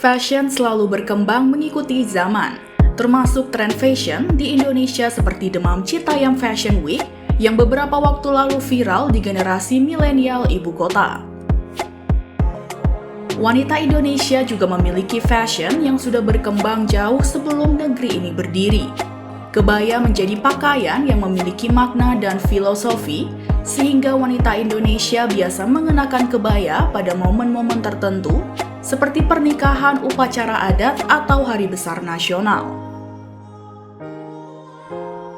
Fashion selalu berkembang mengikuti zaman, termasuk tren fashion di Indonesia seperti demam Citayam Fashion Week yang beberapa waktu lalu viral di generasi milenial ibu kota. Wanita Indonesia juga memiliki fashion yang sudah berkembang jauh sebelum negeri ini berdiri. Kebaya menjadi pakaian yang memiliki makna dan filosofi, sehingga wanita Indonesia biasa mengenakan kebaya pada momen-momen tertentu, seperti pernikahan, upacara adat, atau hari besar nasional.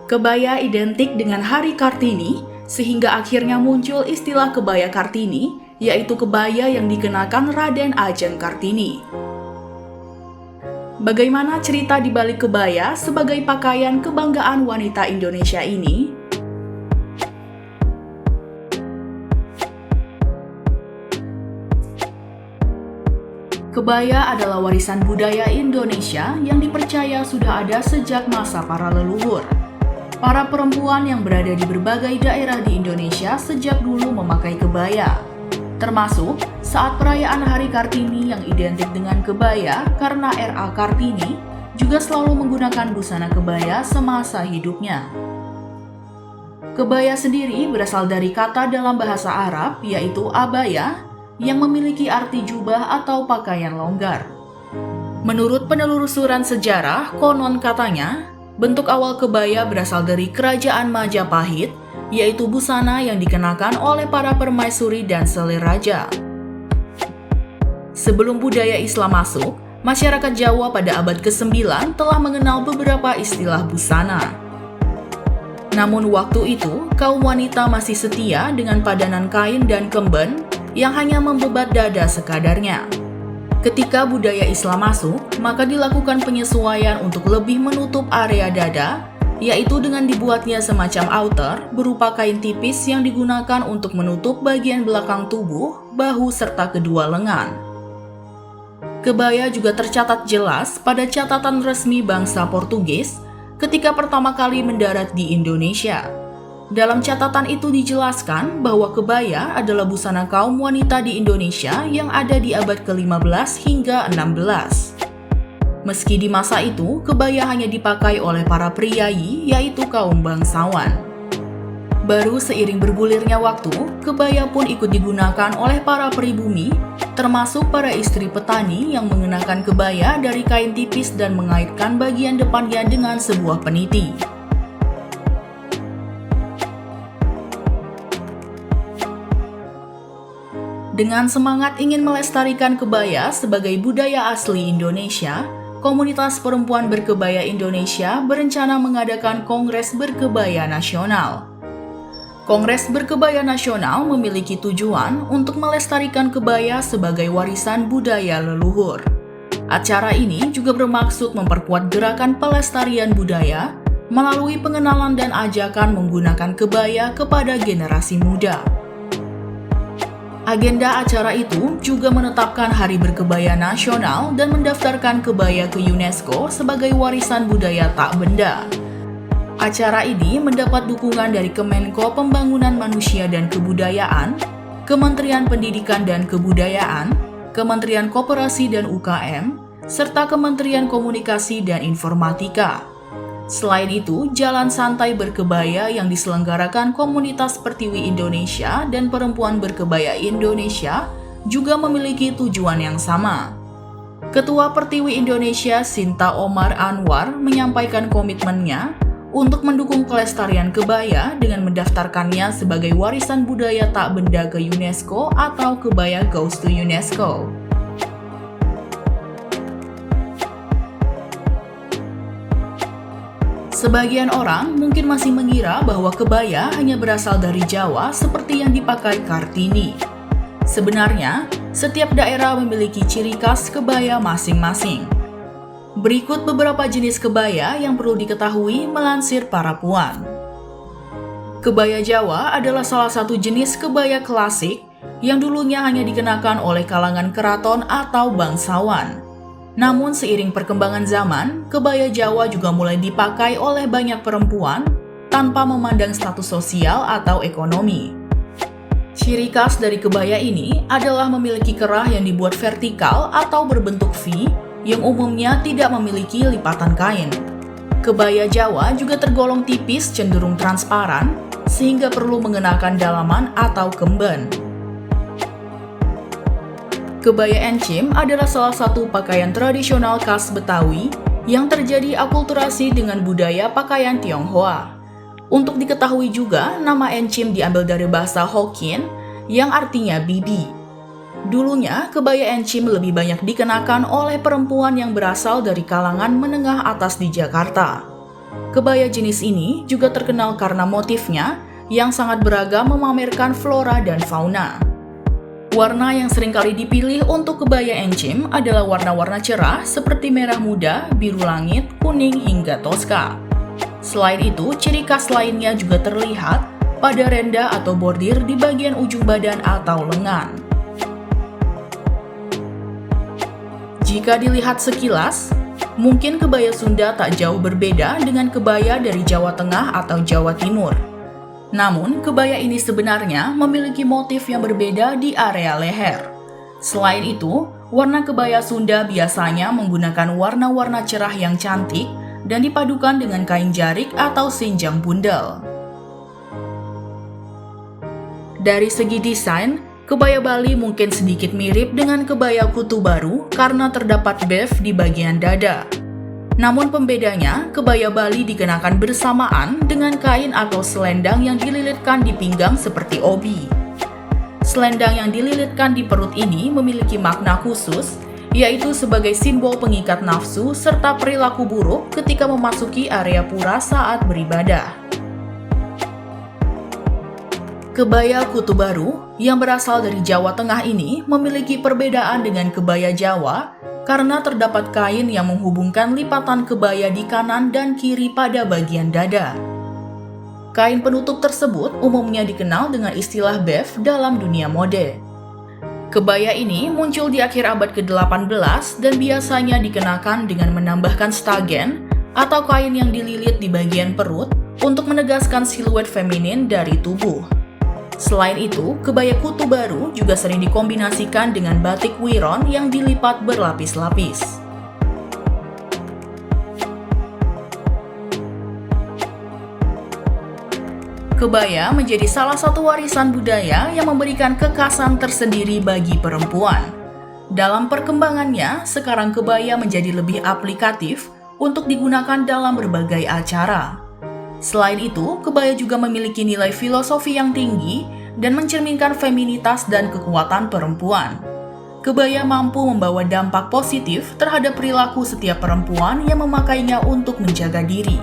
Kebaya identik dengan Hari Kartini, sehingga akhirnya muncul istilah kebaya Kartini, yaitu kebaya yang dikenakan Raden Ajeng Kartini. Bagaimana cerita di balik kebaya sebagai pakaian kebanggaan wanita Indonesia ini? Kebaya adalah warisan budaya Indonesia yang dipercaya sudah ada sejak masa para leluhur. Para perempuan yang berada di berbagai daerah di Indonesia sejak dulu memakai kebaya, termasuk saat perayaan Hari Kartini yang identik dengan kebaya karena R.A. Kartini juga selalu menggunakan busana kebaya semasa hidupnya. Kebaya sendiri berasal dari kata dalam bahasa Arab yaitu abaya, yang memiliki arti jubah atau pakaian longgar. Menurut penelusuran sejarah, konon katanya, bentuk awal kebaya berasal dari kerajaan Majapahit, yaitu busana yang dikenakan oleh para permaisuri dan selir raja. Sebelum budaya Islam masuk, masyarakat Jawa pada abad ke-9 telah mengenal beberapa istilah busana. Namun waktu itu, kaum wanita masih setia dengan padanan kain dan kemben yang hanya membebat dada sekadarnya. Ketika budaya Islam masuk, maka dilakukan penyesuaian untuk lebih menutup area dada, yaitu dengan dibuatnya semacam outer berupa kain tipis yang digunakan untuk menutup bagian belakang tubuh, bahu, serta kedua lengan. Kebaya juga tercatat jelas pada catatan resmi bangsa Portugis ketika pertama kali mendarat di Indonesia. Dalam catatan itu dijelaskan bahwa kebaya adalah busana kaum wanita di Indonesia yang ada di abad ke-15 hingga 16. Meski di masa itu, kebaya hanya dipakai oleh para priayi, yaitu kaum bangsawan. Baru seiring bergulirnya waktu, kebaya pun ikut digunakan oleh para pribumi, termasuk para istri petani yang mengenakan kebaya dari kain tipis dan mengaitkan bagian depannya dengan sebuah peniti. Dengan semangat ingin melestarikan kebaya sebagai budaya asli Indonesia, komunitas perempuan berkebaya Indonesia berencana mengadakan Kongres Berkebaya Nasional. Kongres Berkebaya Nasional memiliki tujuan untuk melestarikan kebaya sebagai warisan budaya leluhur. Acara ini juga bermaksud memperkuat gerakan pelestarian budaya melalui pengenalan dan ajakan menggunakan kebaya kepada generasi muda. Agenda acara itu juga menetapkan Hari Berkebaya Nasional dan mendaftarkan kebaya ke UNESCO sebagai warisan budaya tak benda. Acara ini mendapat dukungan dari Kemenko Pembangunan Manusia dan Kebudayaan, Kementerian Pendidikan dan Kebudayaan, Kementerian Koperasi dan UKM, serta Kementerian Komunikasi dan Informatika. Selain itu, jalan santai berkebaya yang diselenggarakan komunitas Pertiwi Indonesia dan Perempuan Berkebaya Indonesia juga memiliki tujuan yang sama. Ketua Pertiwi Indonesia Sinta Omar Anwar menyampaikan komitmennya untuk mendukung kelestarian kebaya dengan mendaftarkannya sebagai warisan budaya tak benda ke UNESCO atau kebaya goes to UNESCO. Sebagian orang mungkin masih mengira bahwa kebaya hanya berasal dari Jawa seperti yang dipakai Kartini. Sebenarnya, setiap daerah memiliki ciri khas kebaya masing-masing. Berikut beberapa jenis kebaya yang perlu diketahui melansir para puan. Kebaya Jawa adalah salah satu jenis kebaya klasik yang dulunya hanya dikenakan oleh kalangan keraton atau bangsawan. Namun seiring perkembangan zaman, kebaya Jawa juga mulai dipakai oleh banyak perempuan tanpa memandang status sosial atau ekonomi. Ciri khas dari kebaya ini adalah memiliki kerah yang dibuat vertikal atau berbentuk V yang umumnya tidak memiliki lipatan kain. Kebaya Jawa juga tergolong tipis cenderung transparan, sehingga perlu mengenakan dalaman atau kemben. Kebaya encim adalah salah satu pakaian tradisional khas Betawi yang terjadi akulturasi dengan budaya pakaian Tionghoa. Untuk diketahui juga, nama encim diambil dari bahasa Hokkien yang artinya bibi. Dulunya, kebaya encim lebih banyak dikenakan oleh perempuan yang berasal dari kalangan menengah atas di Jakarta. Kebaya jenis ini juga terkenal karena motifnya yang sangat beragam memamerkan flora dan fauna. Warna yang seringkali dipilih untuk kebaya encim adalah warna-warna cerah seperti merah muda, biru langit, kuning, hingga toska. Selain itu, ciri khas lainnya juga terlihat pada renda atau bordir di bagian ujung badan atau lengan. Jika dilihat sekilas, mungkin kebaya Sunda tak jauh berbeda dengan kebaya dari Jawa Tengah atau Jawa Timur. Namun, kebaya ini sebenarnya memiliki motif yang berbeda di area leher. Selain itu, warna kebaya Sunda biasanya menggunakan warna-warna cerah yang cantik dan dipadukan dengan kain jarik atau sinjang bundel. Dari segi desain, kebaya Bali mungkin sedikit mirip dengan kebaya Kutu Baru karena terdapat bev di bagian dada. Namun pembedanya, kebaya Bali dikenakan bersamaan dengan kain atau selendang yang dililitkan di pinggang seperti obi. Selendang yang dililitkan di perut ini memiliki makna khusus, yaitu sebagai simbol pengikat nafsu serta perilaku buruk ketika memasuki area pura saat beribadah. Kebaya Kutu Baru yang berasal dari Jawa Tengah ini memiliki perbedaan dengan kebaya Jawa karena terdapat kain yang menghubungkan lipatan kebaya di kanan dan kiri pada bagian dada. Kain penutup tersebut umumnya dikenal dengan istilah bev dalam dunia mode. Kebaya ini muncul di akhir abad ke-18 dan biasanya dikenakan dengan menambahkan stagen atau kain yang dililit di bagian perut untuk menegaskan siluet feminin dari tubuh. Selain itu, kebaya Kutu Baru juga sering dikombinasikan dengan batik wiron yang dilipat berlapis-lapis. Kebaya menjadi salah satu warisan budaya yang memberikan kekhasan tersendiri bagi perempuan. Dalam perkembangannya, sekarang kebaya menjadi lebih aplikatif untuk digunakan dalam berbagai acara. Selain itu, kebaya juga memiliki nilai filosofi yang tinggi dan mencerminkan feminitas dan kekuatan perempuan. Kebaya mampu membawa dampak positif terhadap perilaku setiap perempuan yang memakainya untuk menjaga diri.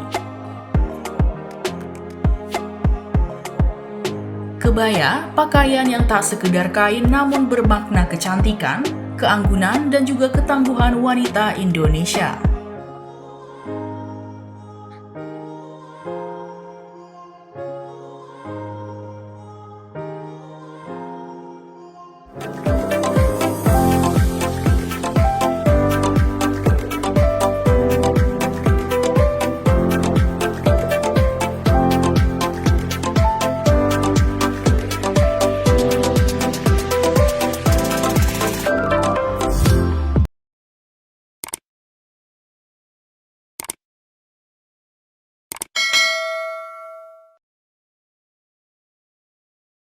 Kebaya, pakaian yang tak sekedar kain namun bermakna kecantikan, keanggunan, dan juga ketangguhan wanita Indonesia.